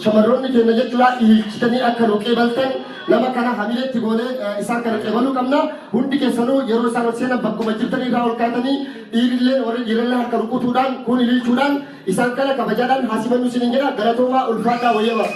shamarroonni keenya jechuudha ililchitanii akka nuqee baltan nama kana hamileetti goonee isaan kana qeebaluu qabna hundi keessanuu yeroo isaan ol seenan bakkuma jirtanii irraa ol kaatanii dhiirillee warri dhiirallee harka rukutuudhaan kun ililchuudhaan isaan kana kabajaadhaan haasimannu isiniin jedha galatoomaa ulfaataa wayyaba.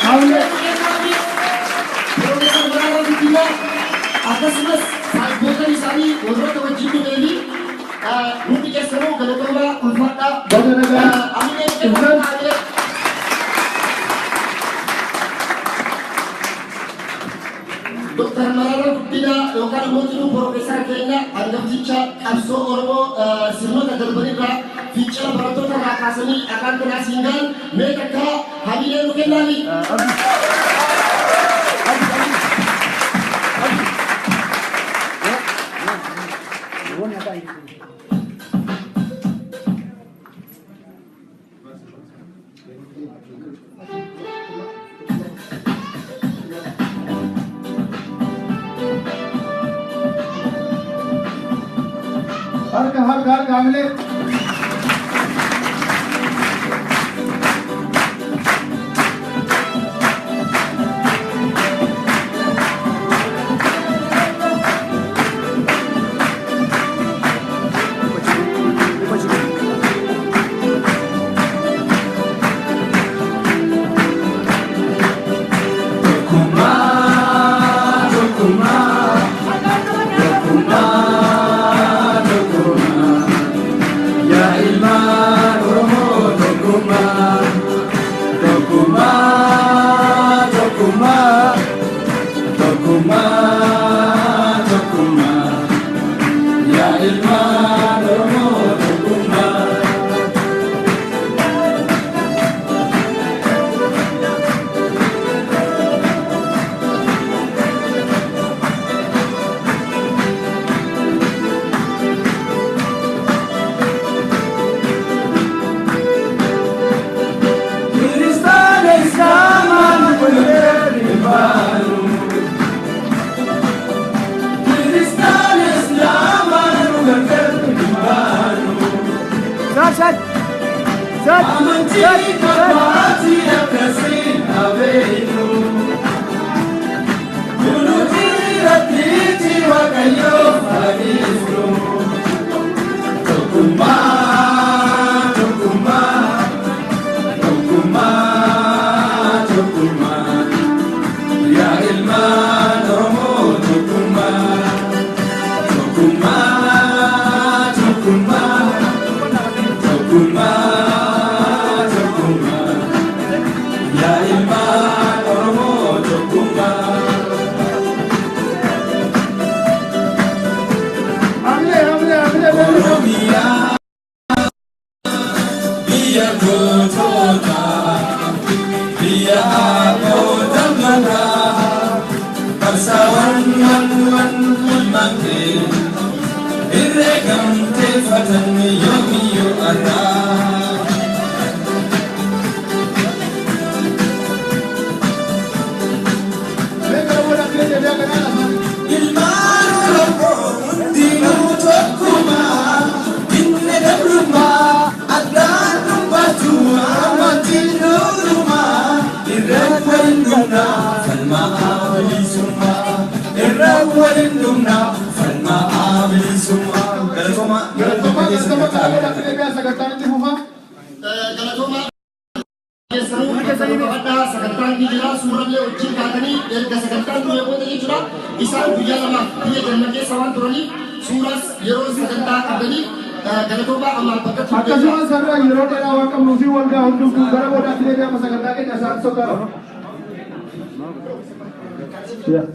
Hamle. Akkasumas saayboota isaanii warroota wajjin dhufeefi hundi keessanuu galatoomaa ulfaadhaa. Dr. Mararaa Guddinaa yookaan immoo jiru Profeesar keenya hangafticha qabsoo Oromoo sirnoota darbanirraa fiiccila barattoota irraa kaasanii afaan kanaa siin gahan mee takka hamilee nu kennaani. harka hamle. Yeah.